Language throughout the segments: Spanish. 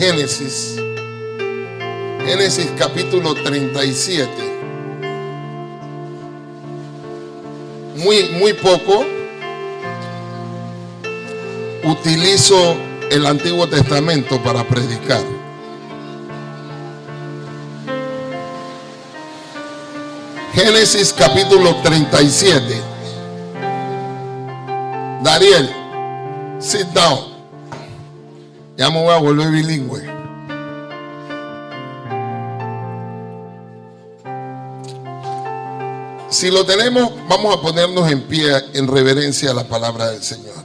Génesis. Génesis capítulo 37. Muy poco utilizo el Antiguo Testamento para predicar. Génesis capítulo 37. Dariel, sit down. Ya me voy a volver bilingüe. Si lo tenemos, vamos a ponernos en pie en reverencia a la palabra del Señor.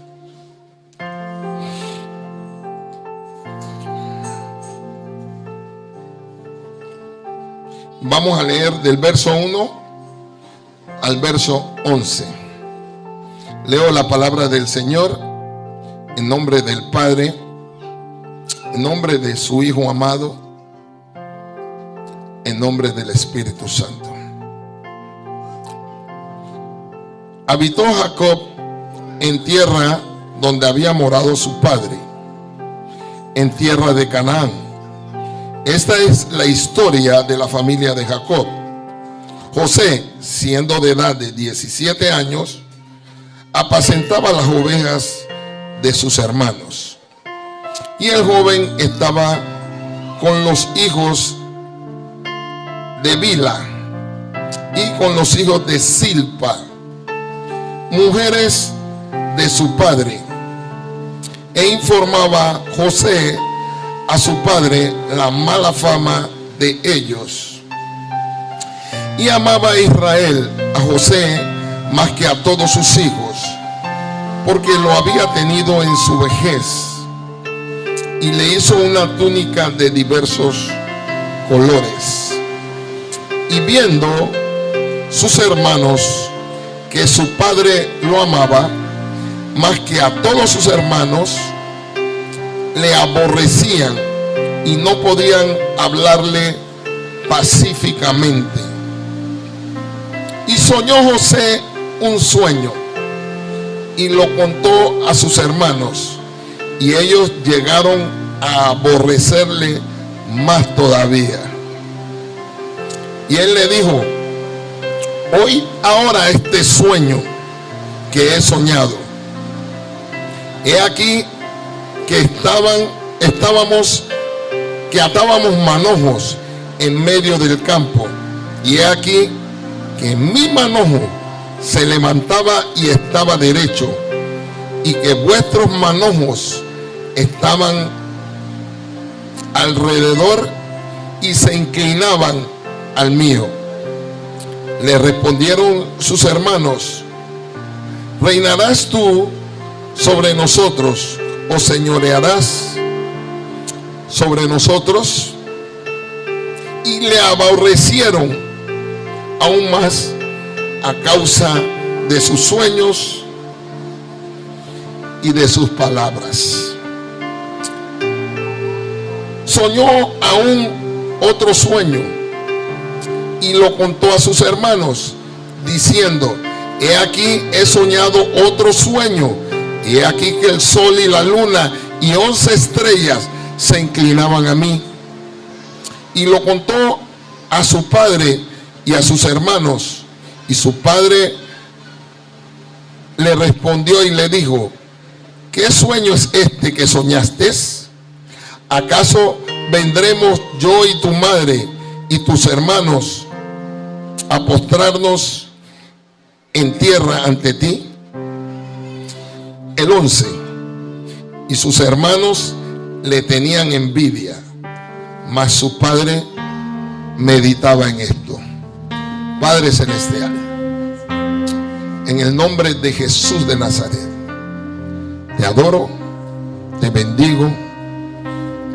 Vamos a leer del verso 1 al verso 11. Leo la palabra del Señor en nombre del Padre, en nombre de su Hijo amado, en nombre del Espíritu Santo. Habitó Jacob en tierra donde había morado su padre, en tierra de Canaán. Esta es la historia de la familia de Jacob. José, siendo de edad de 17 años, apacentaba las ovejas de sus hermanos. Y el joven estaba con los hijos de Bilha y con los hijos de Silpa, mujeres de su padre. E informaba José a su padre la mala fama de ellos. Y amaba a Israel, a José, más que a todos sus hijos, porque lo había tenido en su vejez. Y le hizo una túnica de diversos colores. Y viendo sus hermanos que su padre lo amaba más que a todos sus hermanos, le aborrecían y no podían hablarle pacíficamente. Y soñó José un sueño y lo contó a sus hermanos, y ellos llegaron a aborrecerle más todavía. Y él le dijo: oí ahora este sueño que he soñado. He aquí que atábamos manojos en medio del campo, y he aquí que mi manojo se levantaba y estaba derecho, y que vuestros manojos estaban alrededor y se inclinaban al mío. Le respondieron sus hermanos: ¿reinarás tú sobre nosotros o señorearás sobre nosotros? Y le aborrecieron aún más a causa de sus sueños y de sus palabras. Soñó aún otro sueño y lo contó a sus hermanos, diciendo: he aquí he soñado otro sueño, y he aquí que el sol y la luna y 11 estrellas se inclinaban a mí. Y lo contó a su padre y a sus hermanos, y su padre le respondió y le dijo: ¿qué sueño es este que soñaste? ¿Acaso vendremos yo y tu madre y tus hermanos a postrarnos en tierra ante ti? El 11. Y sus hermanos le tenían envidia, mas su padre meditaba en esto. Padre celestial, en el nombre de Jesús de Nazaret, te adoro, te bendigo,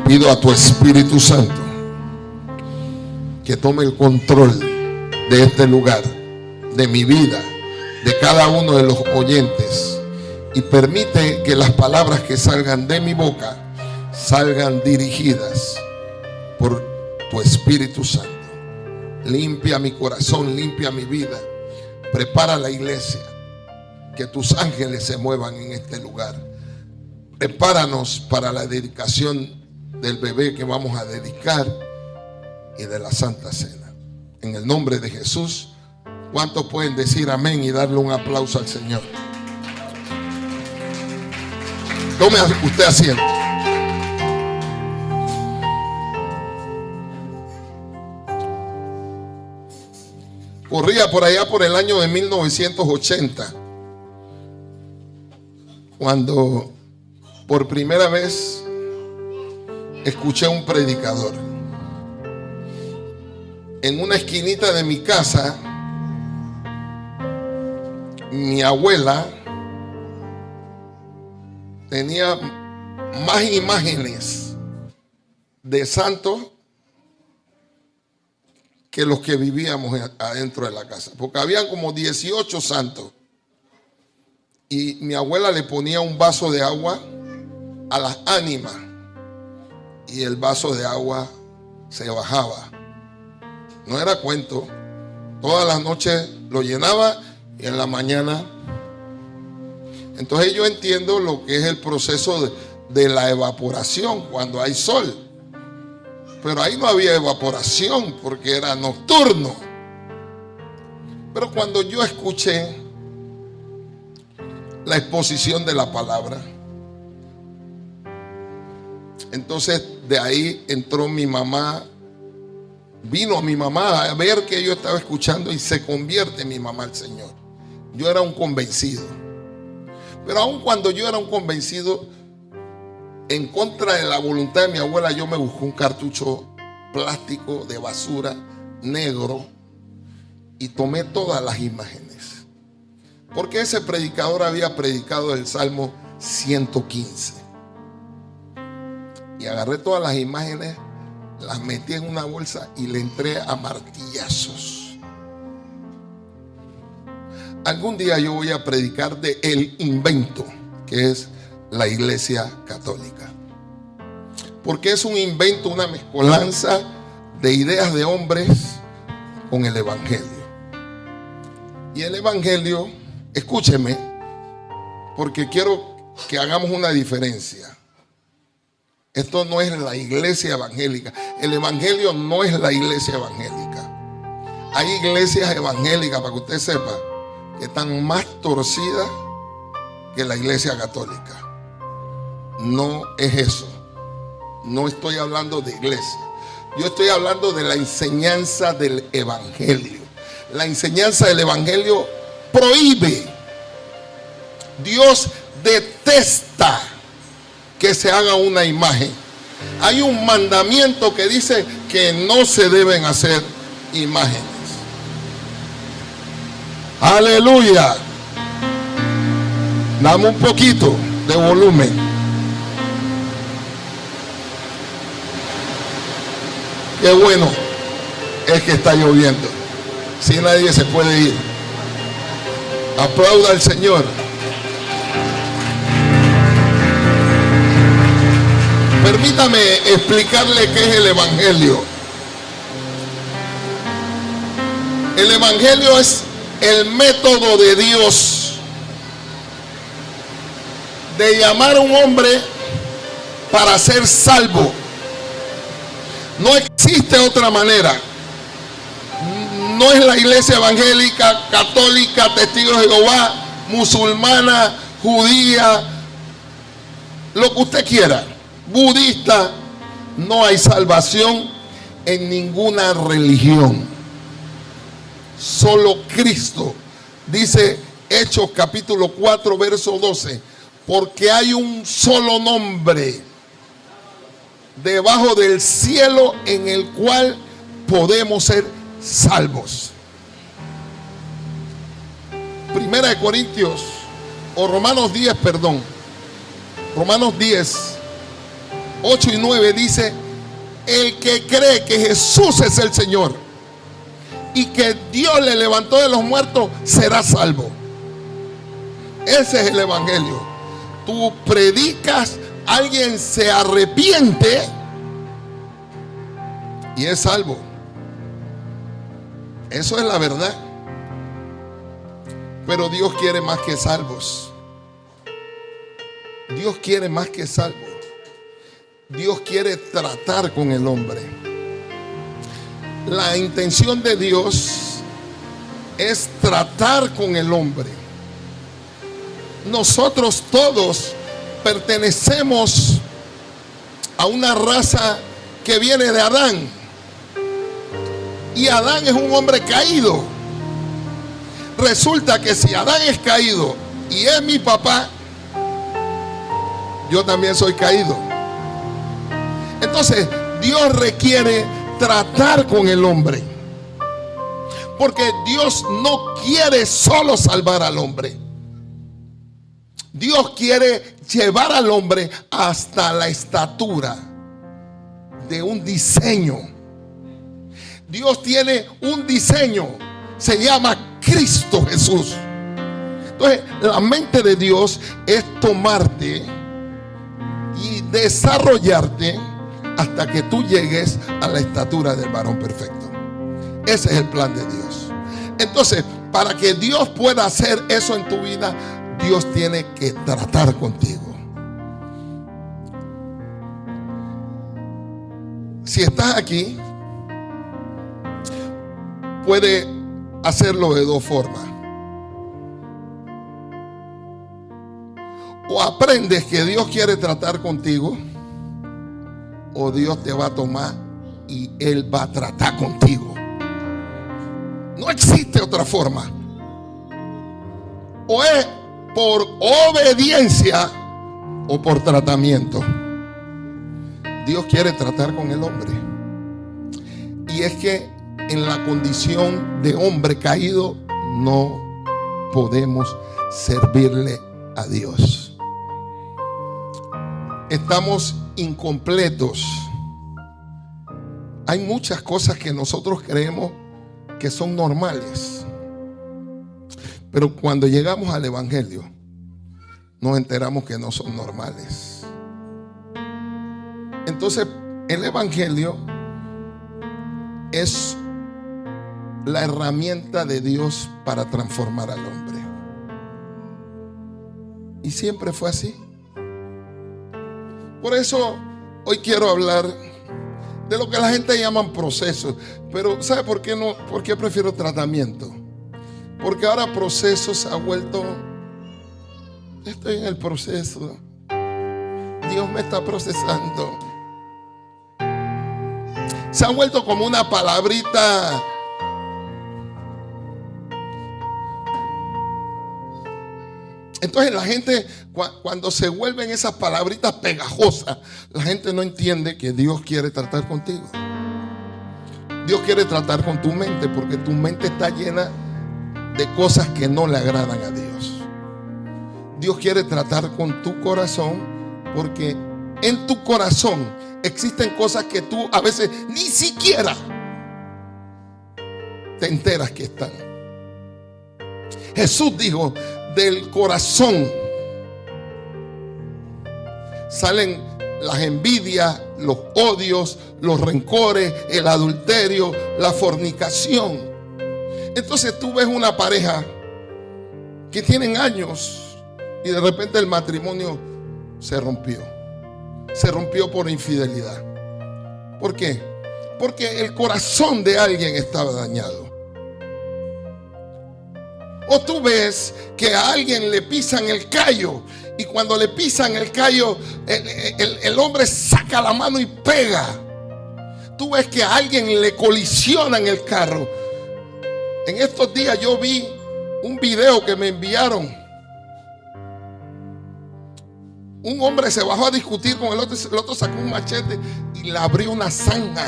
pido a tu Espíritu Santo que tome el control de este lugar, de mi vida, de cada uno de los oyentes, y permite que las palabras que salgan de mi boca salgan dirigidas por tu Espíritu Santo. Limpia mi corazón, limpia mi vida, prepara la iglesia, que tus ángeles se muevan en este lugar. Prepáranos para la dedicación del bebé que vamos a dedicar y de la Santa Cena. En el nombre de Jesús, ¿cuántos pueden decir amén y darle un aplauso al Señor? Tome usted asiento. Corría por allá por el año de 1980, cuando por primera vez escuché a un predicador. En una esquinita de mi casa, mi abuela tenía más imágenes de santos que los que vivíamos adentro de la casa, porque había como 18 santos, y mi abuela le ponía un vaso de agua a las ánimas y el vaso de agua se bajaba. No era cuento. Todas las noches lo llenaba y en la mañana. Entonces yo entiendo lo que es el proceso de la evaporación cuando hay sol. Pero ahí no había evaporación porque era nocturno. Pero cuando yo escuché la exposición de la palabra, entonces de ahí entró mi mamá. Vino mi mamá a ver que yo estaba escuchando y se convierte mi mamá al Señor. Yo era un convencido. Pero aun cuando yo era un convencido, en contra de la voluntad de mi abuela, yo me busqué un cartucho plástico de basura negro y tomé todas las imágenes. Porque ese predicador había predicado el Salmo 115. Y agarré todas las imágenes, las metí en una bolsa y le entré a martillazos. Algún día yo voy a predicar de el invento que es la Iglesia Católica, porque es un invento, una mezcolanza de ideas de hombres con el Evangelio. Y el Evangelio, escúcheme, porque quiero que hagamos una diferencia. Esto no es la iglesia evangélica. El evangelio no es la iglesia evangélica. Hay iglesias evangélicas, para que usted sepa, que están más torcidas que la iglesia católica. No es eso. No estoy hablando de iglesia. Yo estoy hablando de la enseñanza del evangelio. La enseñanza del evangelio prohíbe. Dios detesta que se haga una imagen. Hay un mandamiento que dice que no se deben hacer imágenes. Aleluya. Dame un poquito de volumen. Qué bueno es que está lloviendo. Si nadie se puede ir. Aplauda al Señor. Permítame explicarle qué es el evangelio. El evangelio es el método de Dios de llamar a un hombre para ser salvo. No existe otra manera. No es la iglesia evangélica, católica, testigos de Jehová, musulmana, judía, lo que usted quiera, budista. No hay salvación en ninguna religión. Solo Cristo. Dice Hechos capítulo 4 verso 12. Porque hay un solo nombre debajo del cielo en el cual podemos ser salvos. Primera de Corintios o Romanos 10, perdón. Romanos 10, 8 y 9 dice: el que cree que Jesús es el Señor y que Dios le levantó de los muertos será salvo. Ese es el evangelio. Tú predicas, alguien se arrepiente y es salvo. Eso es la verdad. Pero Dios quiere más que salvos. Dios quiere más que salvos. Dios quiere tratar con el hombre. La intención de Dios es tratar con el hombre. Nosotros todos pertenecemos a una raza que viene de Adán. Y Adán es un hombre caído. Resulta que si Adán es caído y es mi papá, yo también soy caído. Entonces Dios requiere tratar con el hombre, porque Dios no quiere solo salvar al hombre. Dios quiere llevar al hombre hasta la estatura de un diseño. Dios tiene un diseño, se llama Cristo Jesús. Entonces la mente de Dios es tomarte y desarrollarte hasta que tú llegues a la estatura del varón perfecto. Ese es el plan de Dios. Entonces, para que Dios pueda hacer eso en tu vida, Dios tiene que tratar contigo. Si estás aquí, puede hacerlo de dos formas. O aprendes que Dios quiere tratar contigo, o Dios te va a tomar y Él va a tratar contigo. No existe otra forma. O es por obediencia o por tratamiento. Dios quiere tratar con el hombre. Y es que en la condición de hombre caído no podemos servirle a Dios. Estamos incompletos. Hay muchas cosas que nosotros creemos que son normales, pero cuando llegamos al Evangelio nos enteramos que no son normales. Entonces el Evangelio es la herramienta de Dios para transformar al hombre. Y siempre fue así. Por eso hoy quiero hablar de lo que la gente llama procesos. Pero ¿sabe por qué no? ¿Por qué prefiero tratamiento? Porque ahora proceso se ha vuelto, estoy en el proceso, Dios me está procesando. Se ha vuelto como una palabrita Entonces la gente, cuando se vuelven esas palabritas pegajosas, la gente no entiende que Dios quiere tratar contigo. Dios quiere tratar con tu mente, porque tu mente está llena de cosas que no le agradan a Dios. Dios quiere tratar con tu corazón, porque en tu corazón existen cosas que tú a veces ni siquiera te enteras que están. Jesús dijo: del corazón salen las envidias, los odios, los rencores, el adulterio, la fornicación. Entonces tú ves una pareja que tienen años y de repente el matrimonio se rompió. Se rompió por infidelidad. ¿Por qué? Porque el corazón de alguien estaba dañado. O tú ves que a alguien le pisan el callo, y cuando le pisan el callo, el hombre saca la mano y pega. Tú ves que a alguien le colisiona en el carro. En estos días yo vi un video que me enviaron. Un hombre se bajó a discutir con el otro sacó un machete y le abrió una zanja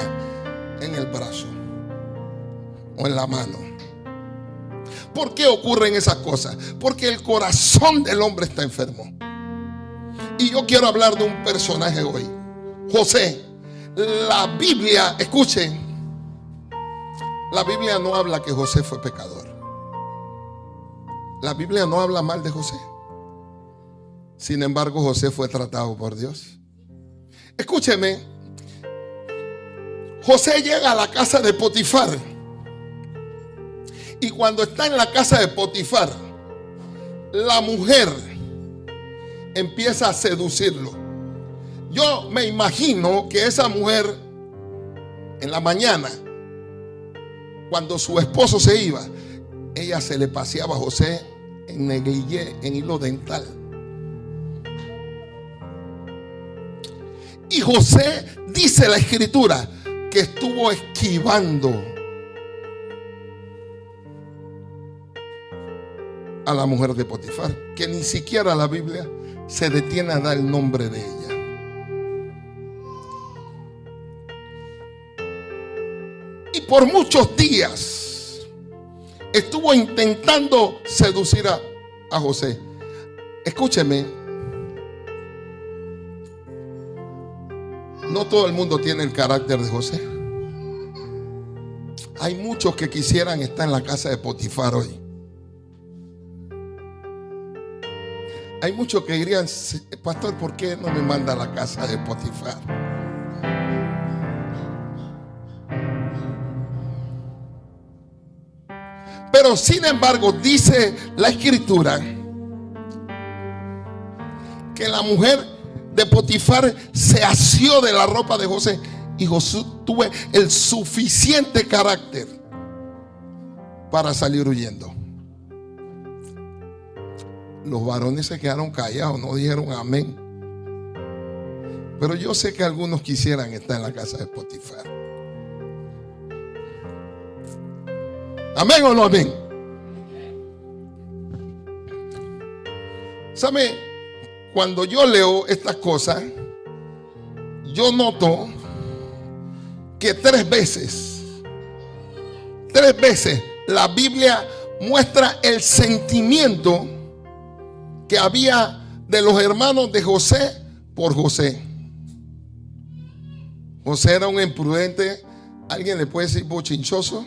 en el brazo o en la mano. ¿Por qué ocurren esas cosas? Porque el corazón del hombre está enfermo. Y yo quiero hablar de un personaje hoy, José. La Biblia, escuchen, la Biblia no habla que José fue pecador. La Biblia no habla mal de José. Sin embargo, José fue tratado por Dios. Escúcheme, José llega a la casa de Potifar. Y cuando está en la casa de Potifar, la mujer empieza a seducirlo. Yo me imagino que esa mujer en la mañana, cuando su esposo se iba, ella se le paseaba a José en negligé, en hilo dental. Y José, dice la escritura, que estuvo esquivando a la mujer de Potifar, que ni siquiera la Biblia se detiene a dar el nombre de ella. Y por muchos días estuvo intentando seducir a José. Escúcheme, no todo el mundo tiene el carácter de José. Hay muchos que quisieran estar en la casa de Potifar hoy. Hay muchos que dirían: pastor, ¿por qué no me manda a la casa de Potifar? Pero sin embargo, dice la escritura que la mujer de Potifar se asió de la ropa de José, y José tuvo el suficiente carácter para salir huyendo. Los varones se quedaron callados, no dijeron amén. Pero yo sé que algunos quisieran estar en la casa de Potifar. ¿Amén o no amén? ¿Sabe? Cuando yo leo estas cosas, yo noto que tres veces la Biblia muestra el sentimiento que había de los hermanos de José por José. José era un imprudente, alguien le puede decir bochinchoso,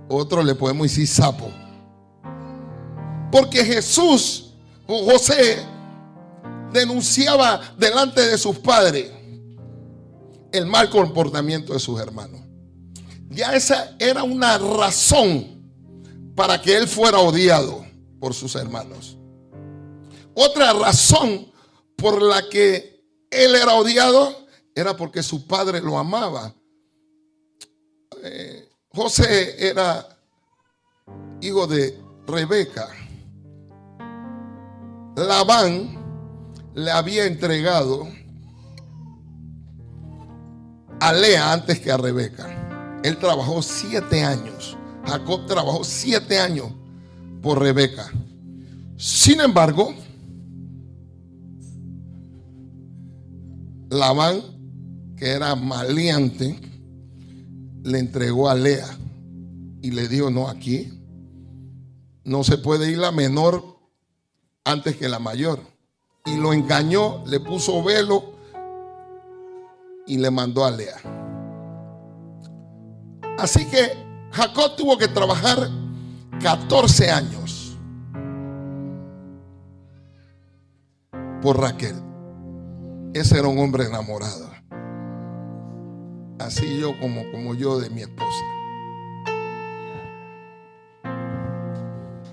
otro le podemos decir sapo. Porque José denunciaba delante de sus padres el mal comportamiento de sus hermanos. Ya esa era una razón para que él fuera odiado por sus hermanos. Otra razón por la que él era odiado era porque su padre lo amaba. José era hijo de Rebeca. Labán le había entregado a Lea antes que a Rebeca. Él trabajó 7 años. Jacob trabajó 7 años por Rebeca. Sin embargo, Labán, que era maleante, le entregó a Lea y le dijo: no, aquí no se puede ir la menor antes que la mayor. Y lo engañó, le puso velo y le mandó a Lea. Así que Jacob tuvo que trabajar 14 años por Raquel. Ese era un hombre enamorado. Así yo como yo de mi esposa.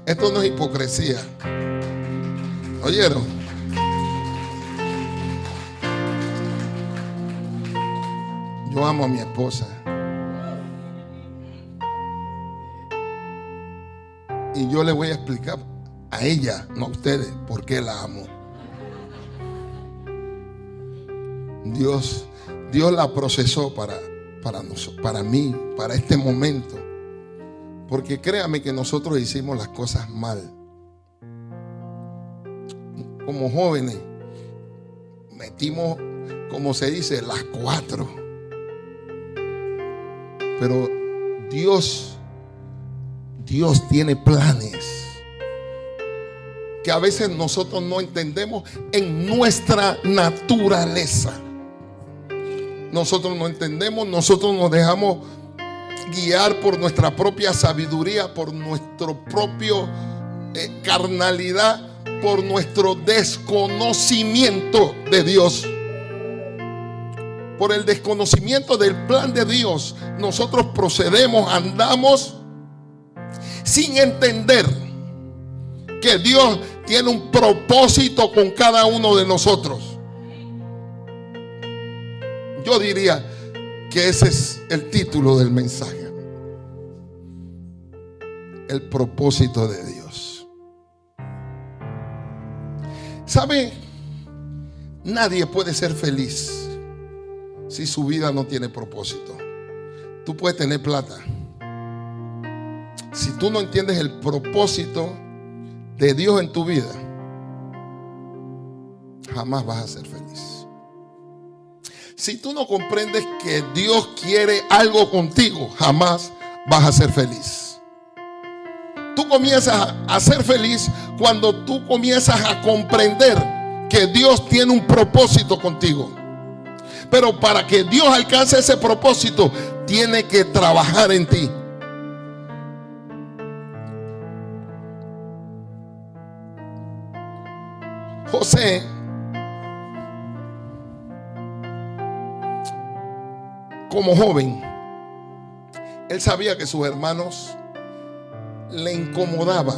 Esto no es hipocresía. ¿Oyeron? Yo amo a mi esposa. Y yo le voy a explicar a ella, no a ustedes, por qué la amo. Dios la procesó para mí, para este momento. Porque créame que nosotros hicimos las cosas mal. Como jóvenes, metimos, como se dice, las 4. Pero Dios tiene planes que a veces nosotros no entendemos en nuestra naturaleza. Nosotros no entendemos, nosotros nos dejamos guiar por nuestra propia sabiduría, por nuestro propio carnalidad, por nuestro desconocimiento de Dios. Por el desconocimiento del plan de Dios, nosotros procedemos, andamos sin entender que Dios tiene un propósito con cada uno de nosotros. Yo diría que ese es el título del mensaje. El propósito de Dios. ¿Sabe? Nadie puede ser feliz si su vida no tiene propósito. Tú puedes tener plata. Si tú no entiendes el propósito de Dios en tu vida, jamás vas a ser feliz. Si tú no comprendes que Dios quiere algo contigo, jamás vas a ser feliz. Tú comienzas a ser feliz cuando tú comienzas a comprender que Dios tiene un propósito contigo. Pero para que Dios alcance ese propósito, tiene que trabajar en ti. José como joven, él sabía que sus hermanos le incomodaba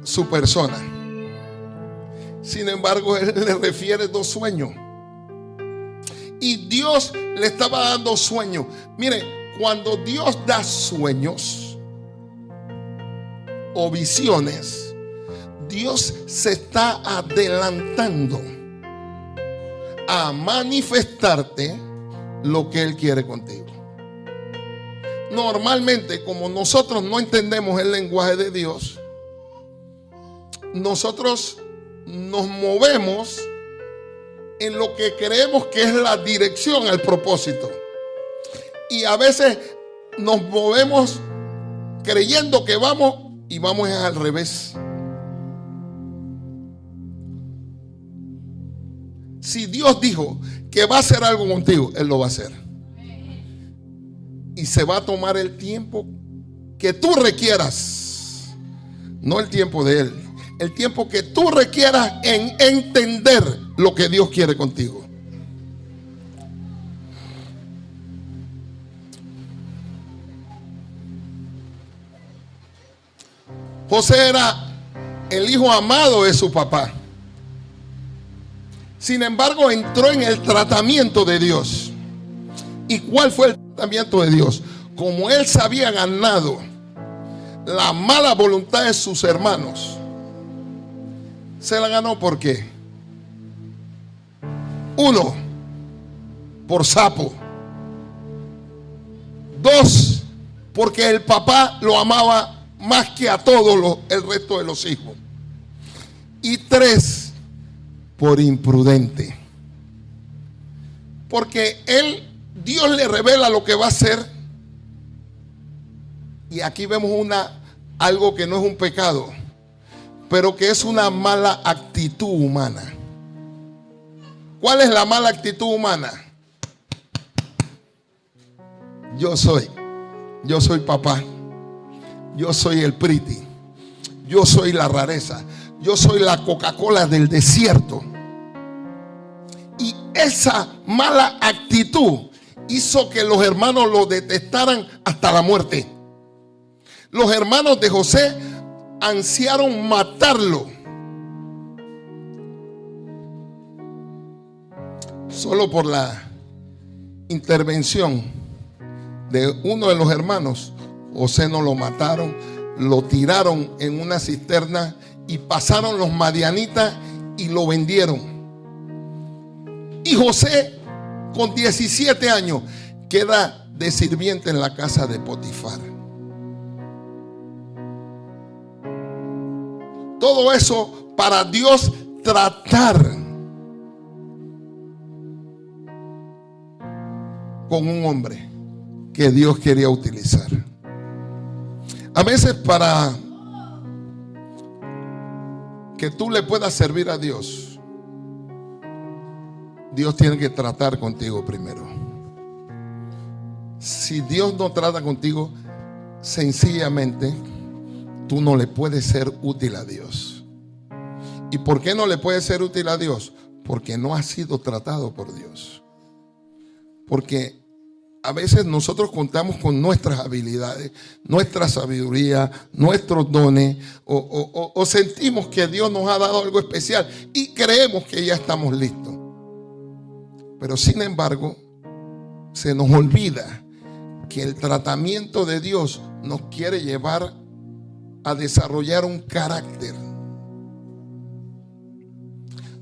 su persona. Sin embargo, él le refiere 2 sueños. Y Dios le estaba dando sueños. Mire, cuando Dios da sueños o visiones, Dios se está adelantando a manifestarte lo que Él quiere contigo. Normalmente, como nosotros no entendemos el lenguaje de Dios, nosotros nos movemos en lo que creemos que es la dirección al propósito. Y a veces nos movemos creyendo que vamos y vamos al revés. Si Dios dijo que va a hacer algo contigo, Él lo va a hacer. Y se va a tomar el tiempo que tú requieras. No el tiempo de Él. El tiempo que tú requieras en entender lo que Dios quiere contigo. José era el hijo amado de su papá. Sin embargo, entró en el tratamiento de Dios. ¿Y cuál fue el tratamiento de Dios? Como él se había ganado la mala voluntad de sus hermanos, se la ganó. ¿Por qué? 1, por sapo. 2, porque el papá lo amaba más que a todos el resto de los hijos. Y 3, por imprudente. Porque Dios le revela lo que va a hacer. Y aquí vemos algo que no es un pecado, pero que es una mala actitud humana. ¿Cuál es la mala actitud humana? Yo soy papá. Yo soy el pretty. Yo soy la rareza. Yo soy la Coca-Cola del desierto. Y esa mala actitud hizo que los hermanos lo detestaran hasta la muerte. Los hermanos de José ansiaron matarlo. Solo por la intervención de uno de los hermanos, José no lo mataron, lo tiraron en una cisterna y pasaron los madianitas y lo vendieron. Y José, con 17 años, queda de sirviente en la casa de Potifar. Todo eso para Dios tratar con un hombre que Dios quería utilizar. A veces para que tú le puedas servir a Dios, Dios tiene que tratar contigo primero. Si Dios no trata contigo, sencillamente tú no le puedes ser útil a Dios. ¿Y por qué no le puedes ser útil a Dios? Porque no has sido tratado por Dios. Porque a veces nosotros contamos con nuestras habilidades, nuestra sabiduría, nuestros dones, o sentimos que Dios nos ha dado algo especial y creemos que ya estamos listos. Pero sin embargo, se nos olvida que el tratamiento de Dios nos quiere llevar a desarrollar un carácter.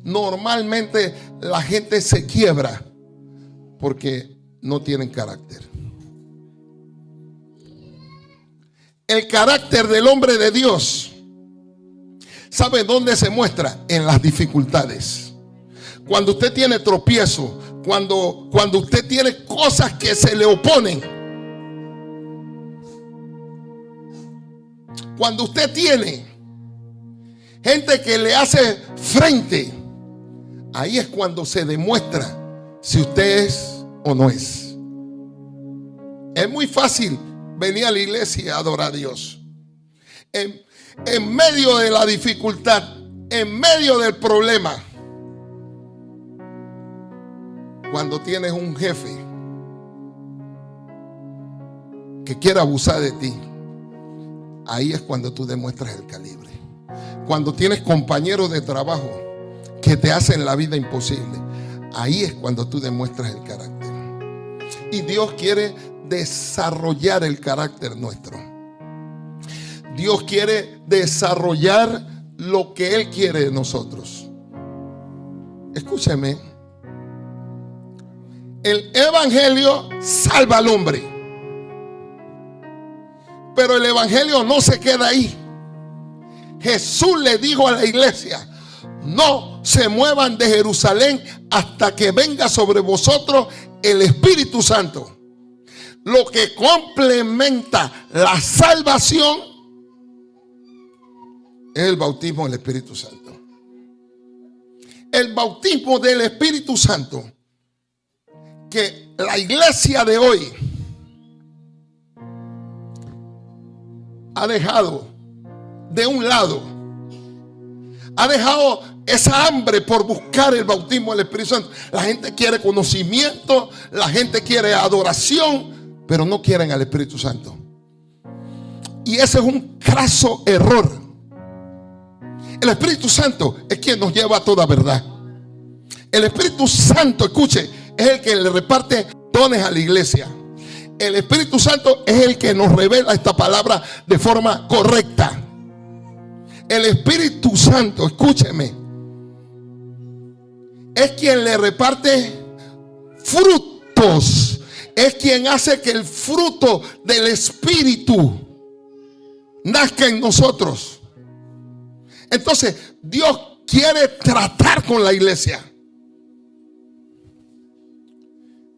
Normalmente la gente se quiebra porque no tienen carácter. El carácter del hombre de Dios, ¿sabe dónde se muestra? En las dificultades. Cuando usted tiene tropiezo, cuando usted tiene cosas que se le oponen, cuando usted tiene gente que le hace frente, ahí es cuando se demuestra si usted es o no es. Es muy fácil venir a la iglesia y adorar a Dios. En medio de la dificultad, en medio del problema, cuando tienes un jefe que quiere abusar de ti, ahí es cuando tú demuestras el calibre. Cuando tienes compañeros de trabajo que te hacen la vida imposible, ahí es cuando tú demuestras el carácter. Y Dios quiere desarrollar el carácter nuestro. Dios quiere desarrollar lo que Él quiere de nosotros. Escúcheme. El evangelio salva al hombre, pero el evangelio no se queda ahí. Jesús le dijo a la iglesia: no se muevan de Jerusalén hasta que venga sobre vosotros el Espíritu Santo. Lo que complementa la salvación es el bautismo del Espíritu Santo. El bautismo del Espíritu Santo que la iglesia de hoy ha dejado de un lado, ha dejado esa hambre por buscar el bautismo del Espíritu Santo. La gente quiere conocimiento, la gente quiere adoración, pero no quieren al Espíritu Santo. Y ese es un craso error. El Espíritu Santo es quien nos lleva a toda verdad. El Espíritu Santo, escuche, es el que le reparte dones a la iglesia. El Espíritu Santo es el que nos revela esta palabra de forma correcta. El Espíritu Santo, escúcheme, es quien le reparte frutos. Es quien hace que el fruto del Espíritu nazca en nosotros. Entonces, Dios quiere tratar con la iglesia.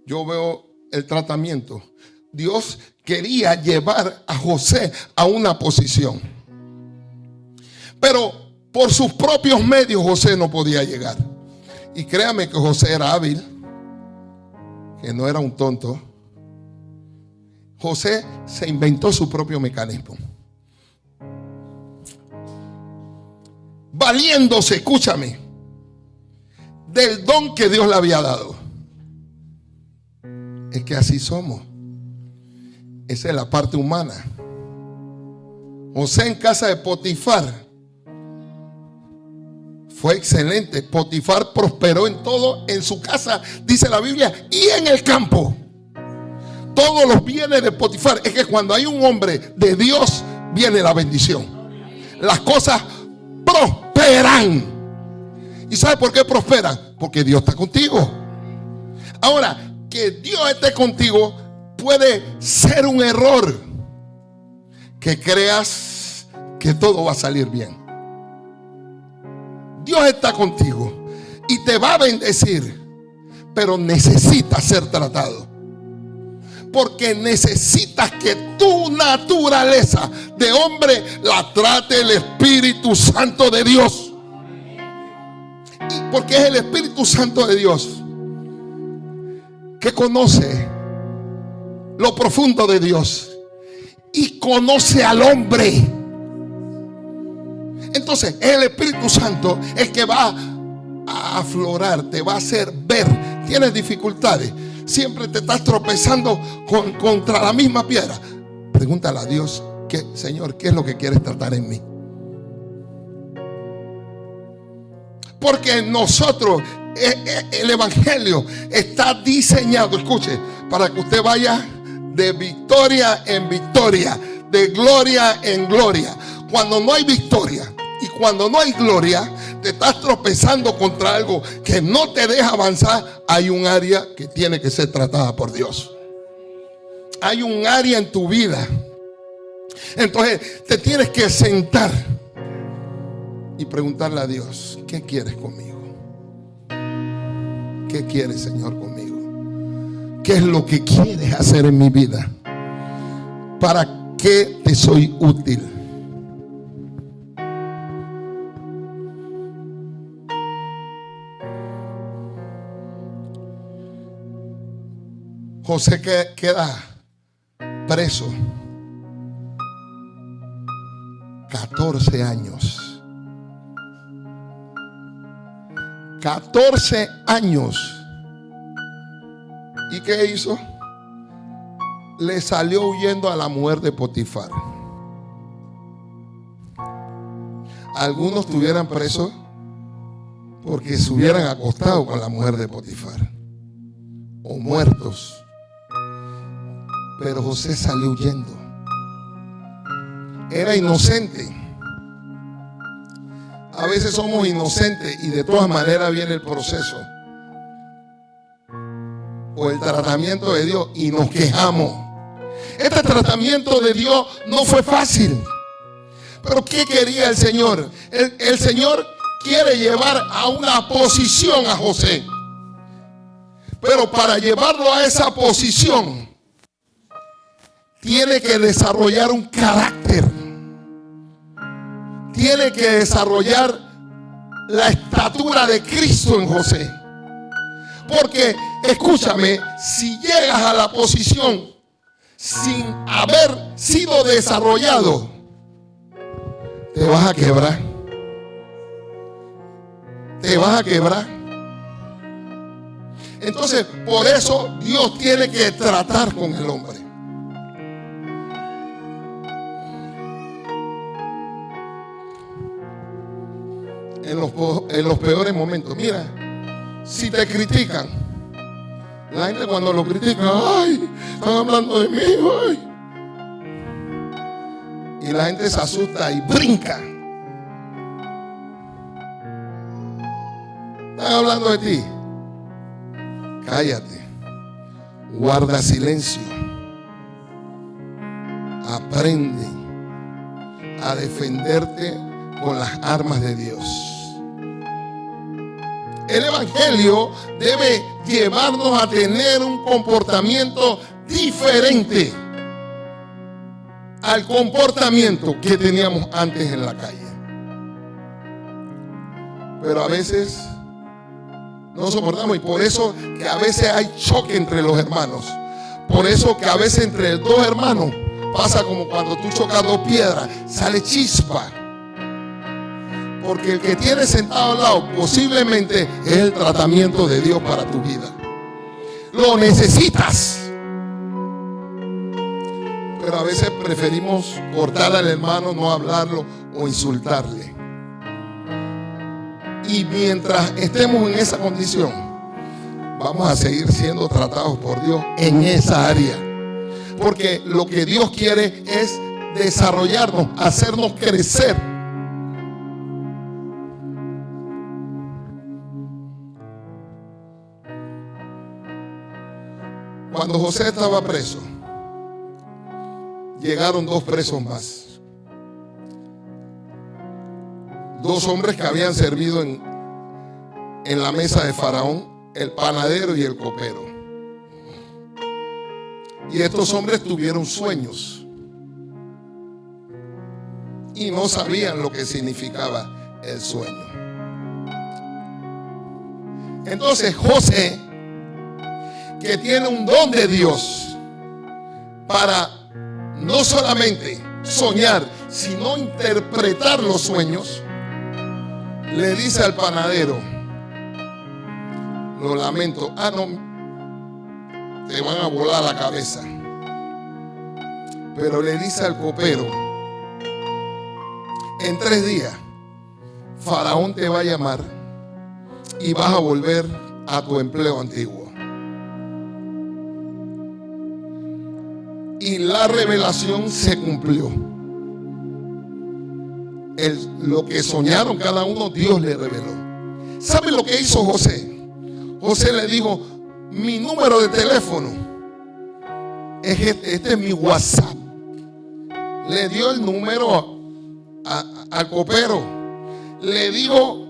Yo veo el tratamiento. Dios quería llevar a José a una posición, pero por sus propios medios José no podía llegar. Y créame que José era hábil, que no era un tonto. José se inventó su propio mecanismo, valiéndose, escúchame, del don que Dios le había dado. Es que así somos. Esa es la parte humana. José en casa de Potifar fue excelente. Potifar prosperó en todo, en su casa, dice la Biblia, y en el campo. Todos los bienes de Potifar. Es que cuando hay un hombre de Dios, viene la bendición. Las cosas prosperan. ¿Y sabe por qué prosperan? Porque Dios está contigo. Ahora, que Dios esté contigo puede ser un error, que creas que todo va a salir bien. Dios está contigo y te va a bendecir, pero necesitas ser tratado, porque necesitas que tu naturaleza de hombre la trate el Espíritu Santo de Dios. Y porque es el Espíritu Santo de Dios que conoce lo profundo de Dios y conoce al hombre. Entonces es el Espíritu Santo el que va a aflorar, te va a hacer ver. Tienes dificultades, siempre te estás tropezando contra la misma piedra. Pregúntale a Dios, Señor, ¿qué es lo que quieres tratar en mí? Porque nosotros El evangelio está diseñado, escuche, para que usted vaya de victoria en victoria, de gloria en gloria. Cuando no hay victoria y cuando no hay gloria, te estás tropezando contra algo que no te deja avanzar. Hay un área que tiene que ser tratada por Dios. Hay un área en tu vida. Entonces te tienes que sentar y preguntarle a Dios: ¿qué quieres conmigo? ¿Qué quieres, Señor, conmigo? ¿Qué es lo que quieres hacer en mi vida? ¿Para qué te soy útil? José queda preso 14 años. 14 años. ¿Y qué hizo? Le salió huyendo a la mujer de Potifar. Algunos estuvieran presos porque se hubieran acostado con la mujer de Potifar o muertos. Pero José salió huyendo. Era inocente. A veces somos inocentes y de todas maneras viene el proceso o el tratamiento de Dios y nos quejamos. Este tratamiento de Dios no fue fácil. Pero ¿qué quería el Señor? El Señor quiere llevar a una posición a José. Pero para llevarlo a esa posición, tiene que desarrollar un carácter. Tiene que desarrollar la estatura de Cristo en José. Porque, escúchame, si llegas a la posición sin haber sido desarrollado, te vas a quebrar. Te vas a quebrar. Entonces, por eso Dios tiene que tratar con el hombre. En los peores momentos. Mira, si te critican, la gente cuando lo critica, ay, están hablando de mí, ay. Y la gente se asusta y brinca. Están hablando de ti. Cállate. Guarda silencio. Aprende a defenderte con las armas de Dios. El evangelio debe llevarnos a tener un comportamiento diferente al comportamiento que teníamos antes en la calle. Pero a veces no soportamos, y por eso que a veces hay choque entre los hermanos. Por eso que a veces entre dos hermanos pasa como cuando tú chocas dos piedras, sale chispa. Porque el que tienes sentado al lado posiblemente es el tratamiento de Dios para tu vida. Lo necesitas. Pero a veces preferimos cortar al hermano, no hablarlo o insultarle. Y mientras estemos en esa condición, vamos a seguir siendo tratados por Dios en esa área. Porque lo que Dios quiere es desarrollarnos, hacernos crecer. Cuando José estaba preso, llegaron dos presos más. Dos hombres que habían servido en la mesa de Faraón, el panadero y el copero. Y estos hombres tuvieron sueños y no sabían lo que significaba el sueño. Entonces José, que tiene un don de Dios para no solamente soñar, sino interpretar los sueños, le dice al panadero: lo lamento, no, te van a volar la cabeza. Pero le dice al copero: en 3 días Faraón te va a llamar y vas a volver a tu empleo antiguo. Y la revelación se cumplió. Lo que soñaron cada uno, Dios le reveló. ¿Sabe lo que hizo José? José le dijo: mi número de teléfono este es mi WhatsApp. Le dio el número al copero. Le dijo: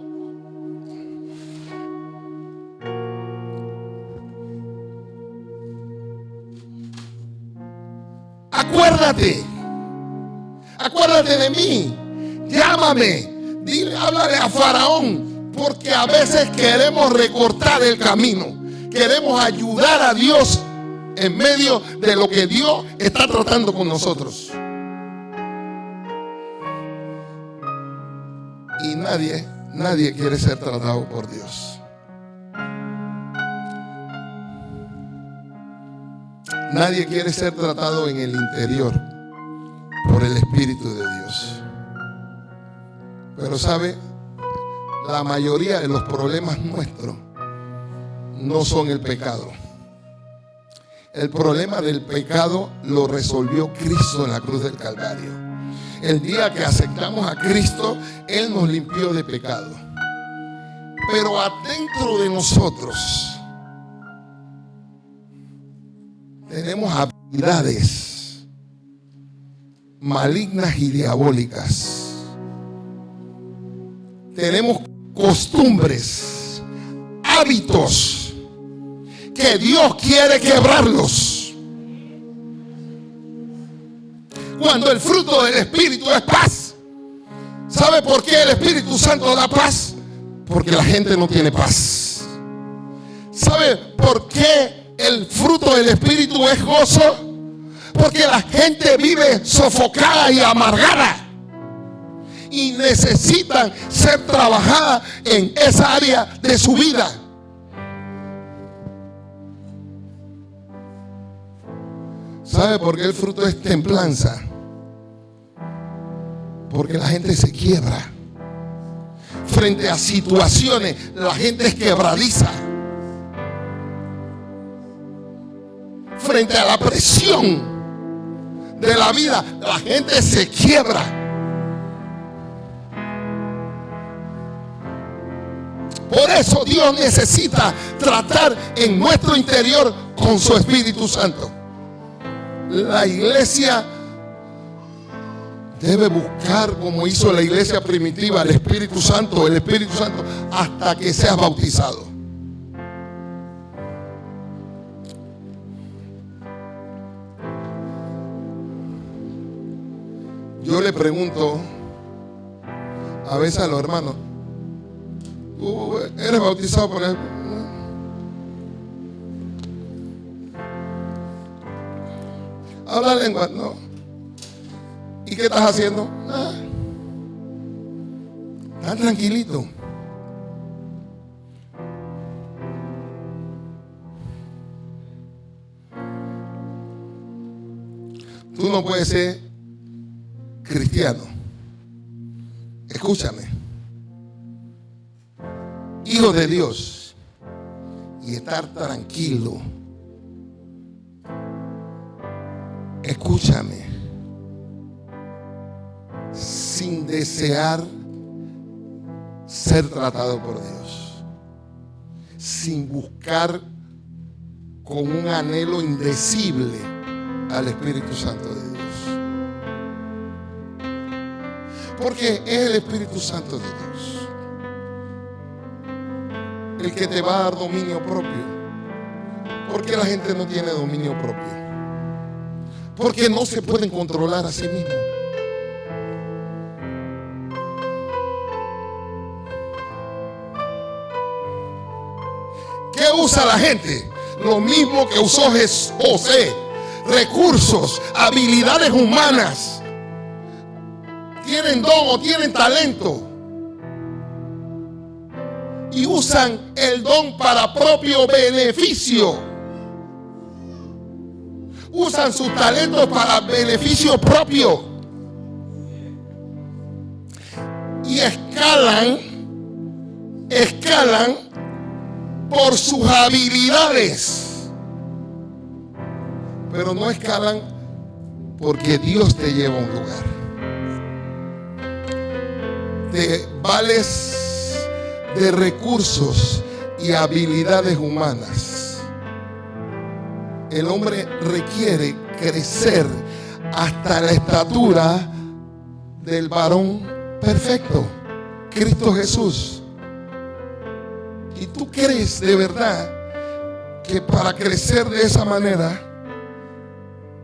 acuérdate de mí, llámame, dile, háblale a Faraón, porque a veces queremos recortar el camino, queremos ayudar a Dios en medio de lo que Dios está tratando con nosotros. Y nadie quiere ser tratado por Dios. Nadie quiere ser tratado en el interior por el Espíritu de Dios. Pero sabe, la mayoría de los problemas nuestros no son el pecado. El problema del pecado lo resolvió Cristo en la cruz del Calvario. El día que aceptamos a Cristo, Él nos limpió de pecado. Pero adentro de nosotros tenemos habilidades malignas y diabólicas. Tenemos costumbres, hábitos que Dios quiere quebrarlos. Cuando el fruto del Espíritu es paz. ¿Sabe por qué el Espíritu Santo da paz? Porque la gente no tiene paz. ¿Sabe por qué el fruto del Espíritu es gozo? Porque la gente vive sofocada y amargada y necesitan ser trabajada en esa área de su vida. ¿Sabe por qué el fruto es templanza? Porque la gente se quiebra. Frente a situaciones, la gente es quebradiza. Frente a la presión de la vida, la gente se quiebra. Por eso Dios necesita tratar en nuestro interior con su Espíritu Santo. La iglesia debe buscar, como hizo la iglesia primitiva, el Espíritu Santo hasta que seas bautizado. Yo le pregunto a veces a los hermanos: ¿eres bautizado por él? ¿Habla lengua? No. ¿Y qué estás haciendo? Nada. Tan tranquilito. Tú no puedes ser cristiano. Escúchame. Hijo de Dios y estar tranquilo. Escúchame. Sin desear ser tratado por Dios, sin buscar con un anhelo indecible al Espíritu Santo de Dios. Porque es el Espíritu Santo de Dios el que te va a dar dominio propio. Porque la gente no tiene dominio propio. Porque no se pueden controlar a sí mismos. ¿Qué usa la gente? Lo mismo que usó José: recursos, habilidades humanas. Tienen don o tienen talento y usan el don para propio beneficio. Usan sus talentos para beneficio propio y escalan por sus habilidades, pero no escalan porque Dios te lleva a un lugar. Te vales de recursos y habilidades humanas. El hombre requiere crecer hasta la estatura del varón perfecto, Cristo Jesús. ¿Y tú crees de verdad que para crecer de esa manera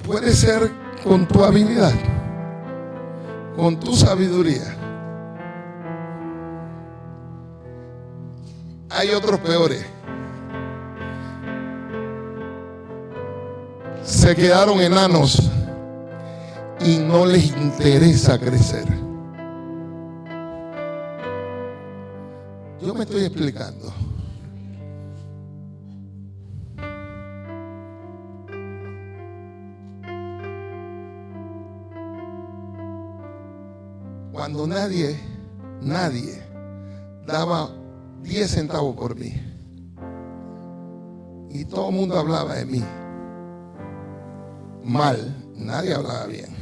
puede ser con tu habilidad, con tu sabiduría? Hay otros peores. Se quedaron enanos y no les interesa crecer. Yo me estoy explicando. Cuando nadie daba 10 centavos por mí y todo el mundo hablaba de mí mal, nadie hablaba bien,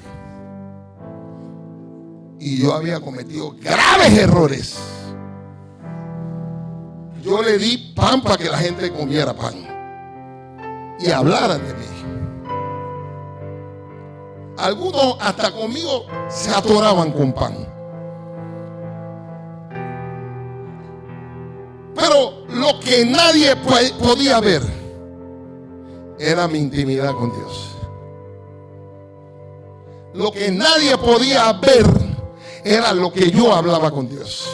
y yo había cometido graves errores, yo le di pan para que la gente comiera pan y hablaran de mí. Algunos hasta conmigo se atoraban con pan. Pero lo que nadie podía ver era mi intimidad con Dios. Lo que nadie podía ver era lo que yo hablaba con Dios.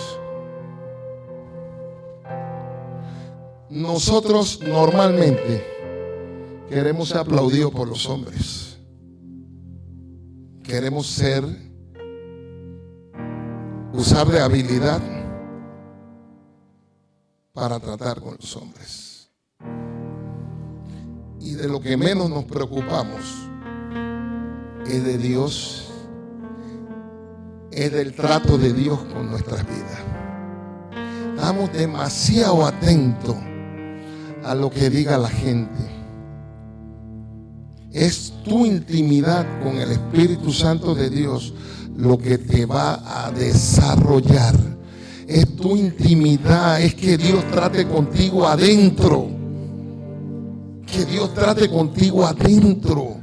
Nosotros normalmente queremos ser aplaudidos por los hombres. Queremos usar de habilidad para tratar con los hombres. Y de lo que menos nos preocupamos es de Dios, es del trato de Dios con nuestras vidas. Estamos demasiado atentos a lo que diga la gente. Es tu intimidad con el Espíritu Santo de Dios lo que te va a desarrollar. Es tu intimidad, es que Dios trate contigo adentro. Que Dios trate contigo adentro.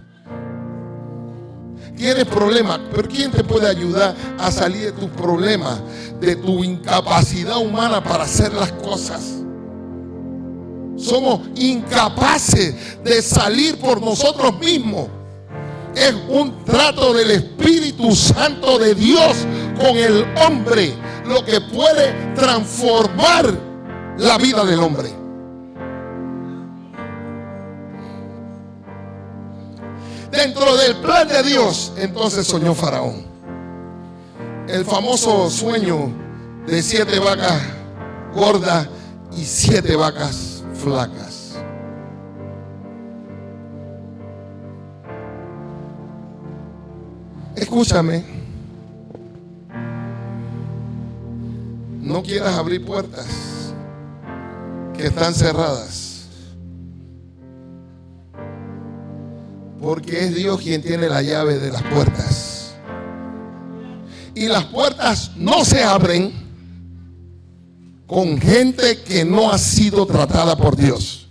Tienes problemas, pero ¿quién te puede ayudar a salir de tus problemas, de tu incapacidad humana para hacer las cosas? Somos incapaces de salir por nosotros mismos. Es un trato del Espíritu Santo de Dios con el hombre lo que puede transformar la vida del hombre. Dentro del plan de Dios, entonces soñó Faraón. El famoso sueño de 7 vacas gordas y 7 vacas flacas. Escúchame. No quieras abrir puertas que están cerradas, porque es Dios quien tiene la llave de las puertas. Y las puertas no se abren con gente que no ha sido tratada por Dios.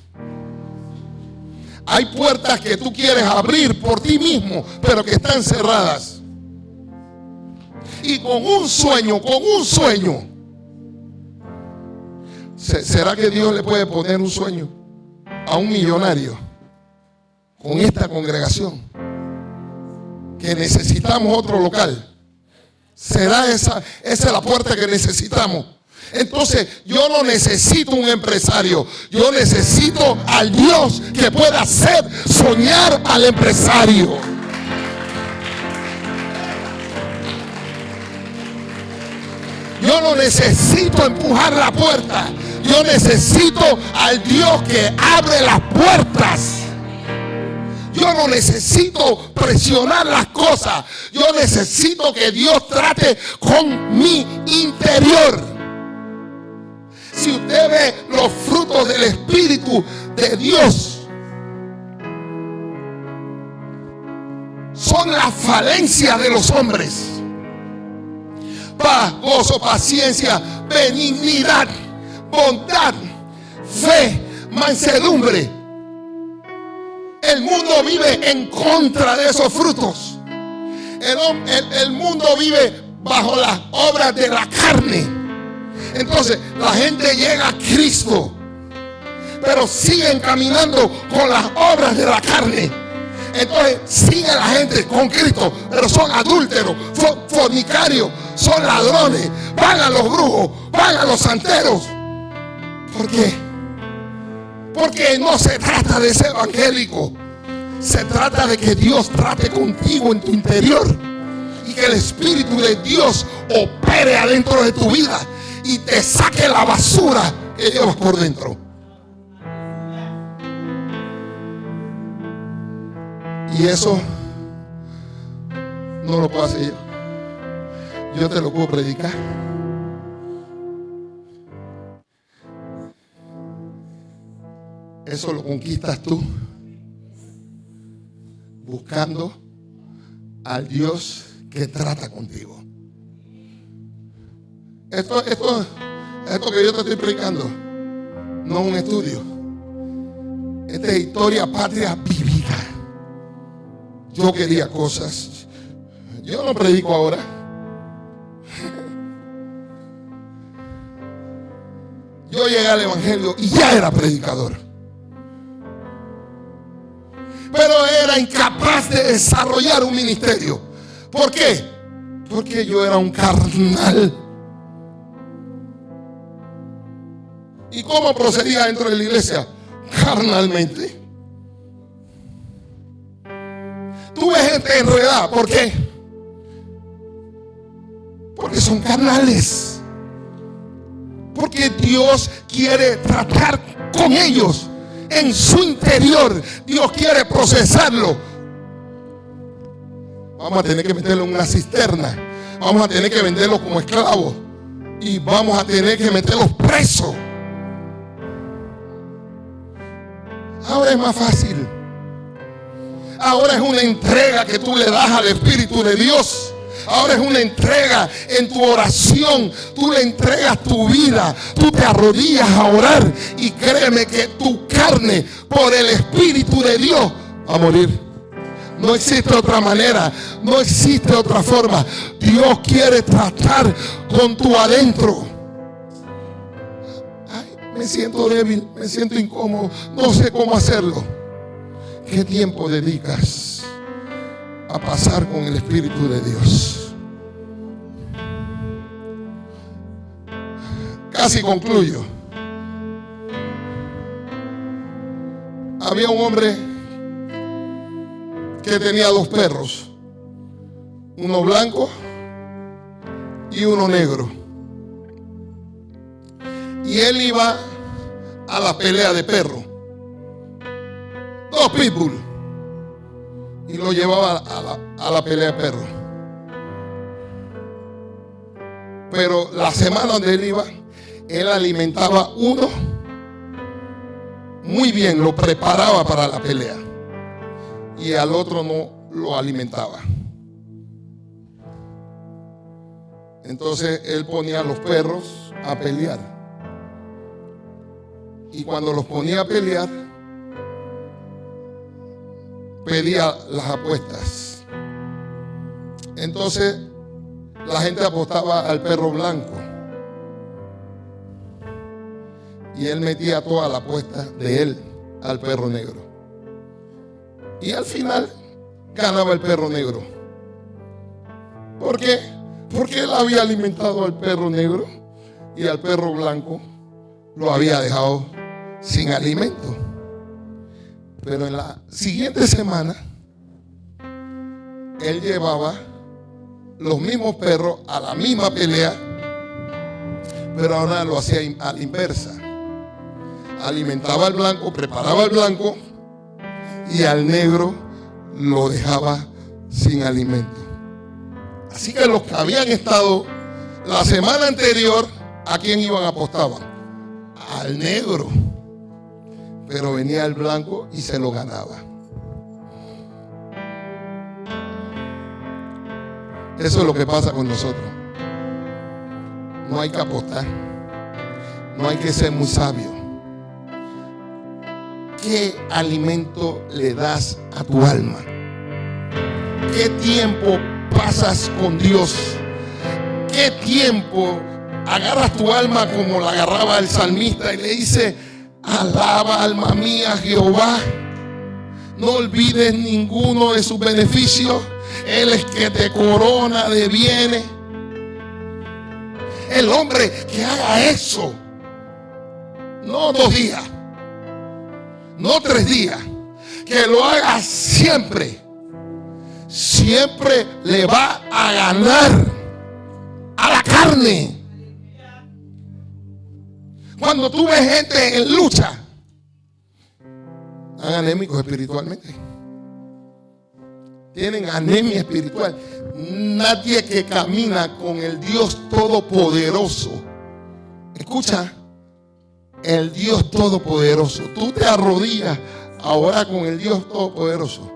Hay puertas que tú quieres abrir por ti mismo, pero que están cerradas. Y con un sueño, ¿será que Dios le puede poner un sueño a un millonario con esta congregación? Que necesitamos otro local. ¿Será esa es la puerta que necesitamos? Entonces yo no necesito un empresario, yo necesito al Dios que pueda hacer soñar al empresario. Yo no necesito empujar la puerta, yo necesito al Dios que abre las puertas. Yo no necesito presionar las cosas, yo necesito que Dios trate con mi interior. Si usted ve los frutos del Espíritu de Dios, son la falencia de los hombres. Paz, gozo, paciencia, benignidad, bondad, fe, mansedumbre. El mundo vive en contra de esos frutos. El mundo vive bajo las obras de la carne. Entonces la gente llega a Cristo, pero siguen caminando con las obras de la carne. Entonces sigue la gente con Cristo, pero son adúlteros, fornicarios, son ladrones, van a los brujos, van a los santeros. ¿Por qué? Porque no se trata de ser evangélico. Se trata de que Dios trate contigo en tu interior y que el Espíritu de Dios opere adentro de tu vida y te saque la basura que llevas por dentro. Y eso no lo puedo hacer yo. Yo te lo puedo predicar. Eso lo conquistas tú, buscando al Dios que trata contigo. Esto que yo te estoy predicando no es un estudio. Esta es historia patria vivida. Yo quería cosas. Yo no predico ahora. Yo llegué al evangelio y ya era predicador. Pero era incapaz de desarrollar un ministerio. ¿Por qué? Porque yo era un carnal. ¿Y cómo procedía dentro de la iglesia? Carnalmente. Tuve gente enredada. ¿Por qué? Porque son carnales. Porque Dios quiere tratar con ellos en su interior. Dios quiere procesarlo. Vamos a tener que meterlo en una cisterna. Vamos a tener que venderlo como esclavos. Y vamos a tener que meterlos presos. Ahora es más fácil. Ahora es una entrega que tú le das al Espíritu de Dios. Ahora es una entrega en tu oración. Tú le entregas tu vida. Tú te arrodillas a orar. Y créeme que tu carne, por el Espíritu de Dios, va a morir. No existe otra manera. No existe otra forma. Dios quiere tratar con tu adentro. Ay, me siento débil. Me siento incómodo. No sé cómo hacerlo. ¿Qué tiempo dedicas a pasar con el Espíritu de Dios? Casi concluyo. Había un hombre que tenía dos perros, uno blanco y uno negro. Y él iba a la pelea de perros. Dos pitbull. Y lo llevaba a la pelea de perros. Pero la semana donde él iba, él alimentaba uno muy bien, lo preparaba para la pelea. Y al otro no lo alimentaba. Entonces él ponía a los perros a pelear. Y cuando los ponía a pelear, pedía las apuestas. Entonces la gente apostaba al perro blanco y él metía toda la apuesta de él al perro negro. Y al final ganaba el perro negro. ¿Por qué? Porque él había alimentado al perro negro y al perro blanco lo había dejado sin alimento. Pero en la siguiente semana, él llevaba los mismos perros a la misma pelea, pero ahora lo hacía a la inversa. Alimentaba al blanco, preparaba al blanco y al negro lo dejaba sin alimento. Así que los que habían estado la semana anterior, ¿a quién iban a apostar? al negro, pero venía el blanco y se lo ganaba. Eso es lo que pasa con nosotros. No hay que apostar, no hay que ser muy sabio. ¿Qué alimento le das a tu alma? ¿Qué tiempo pasas con Dios? ¿Qué tiempo agarras tu alma como la agarraba el salmista y le dice: alaba alma mía Jehová, no olvides ninguno de sus beneficios? Él es que te corona de bienes. El hombre que haga eso, no 2 días, no 3 días, que lo haga siempre, siempre le va a ganar a la carne. Cuando tú ves gente en lucha, están anémicos espiritualmente, tienen anemia espiritual. Nadie que camina con el Dios Todopoderoso, escucha, el Dios Todopoderoso, tú te arrodillas ahora con el Dios Todopoderoso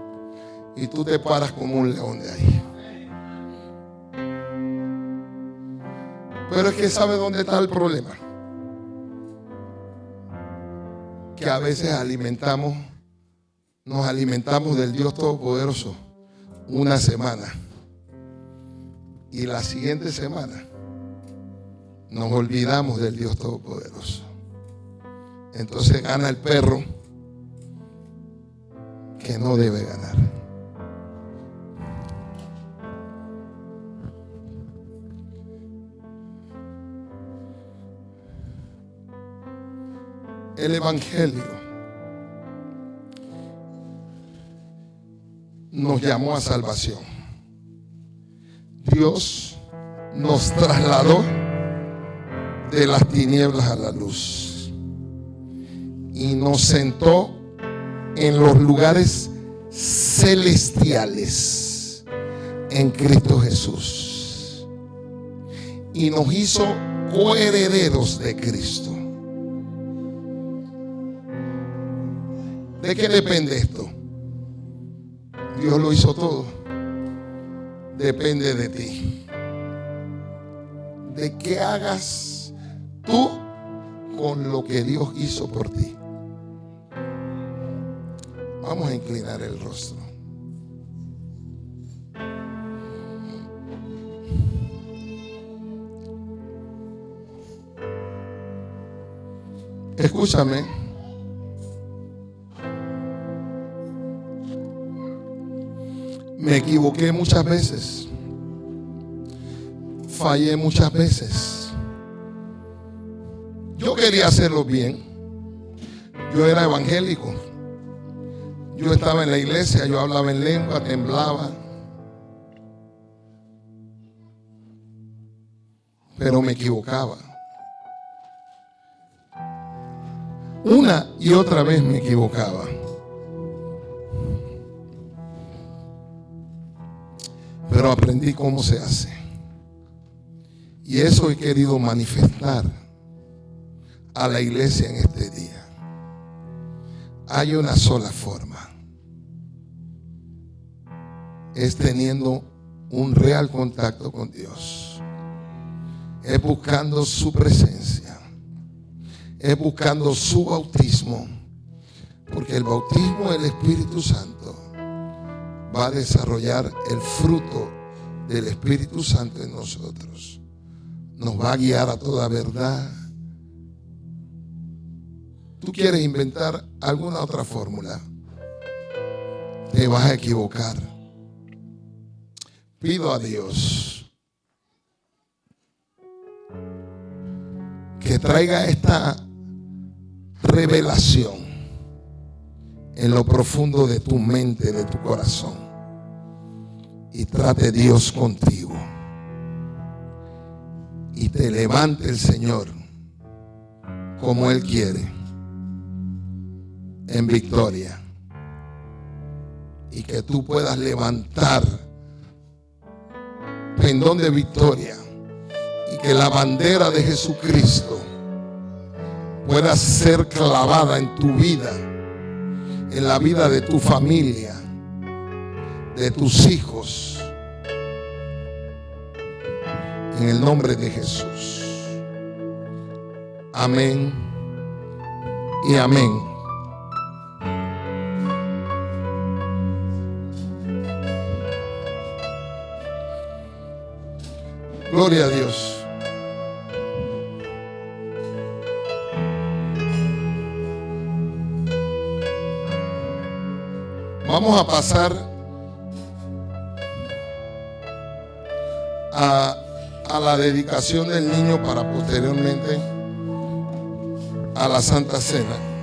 y tú te paras como un león de ahí. Pero es que ¿sabe dónde está el problema? Que a veces nos alimentamos del Dios Todopoderoso una semana y la siguiente semana nos olvidamos del Dios Todopoderoso. Entonces gana el perro que no debe ganar. El Evangelio nos llamó a salvación. Dios nos trasladó de las tinieblas a la luz y nos sentó en los lugares celestiales en Cristo Jesús y nos hizo coherederos de Cristo. ¿De qué depende esto? Dios lo hizo todo. Depende de ti. De qué hagas tú con lo que Dios hizo por ti. Vamos a inclinar el rostro. Escúchame. Me equivoqué muchas veces. Fallé muchas veces. Yo quería hacerlo bien. Yo era evangélico. Yo estaba en la iglesia, yo hablaba en lengua, temblaba. Pero me equivocaba. Una y otra vez me equivocaba. Pero aprendí cómo se hace. Y eso he querido manifestar a la iglesia en este día. Hay una sola forma. Es teniendo un real contacto con Dios. Es buscando su presencia. Es buscando su bautismo. Porque el bautismo del Espíritu Santo va a desarrollar el fruto del Espíritu Santo en nosotros. Nos va a guiar a toda verdad. Tú quieres inventar alguna otra fórmula, te vas a equivocar. Pido a Dios que traiga esta revelación en lo profundo de tu mente, de tu corazón. Y trate Dios contigo. Y te levante el Señor como Él quiere, en victoria. Y que tú puedas levantar pendón de victoria. Y que la bandera de Jesucristo pueda ser clavada en tu vida, en la vida de tu familia, de tus hijos, en el nombre de Jesús. Amén y amén. Gloria a Dios. Vamos a pasar a la dedicación del niño para posteriormente a la Santa Cena.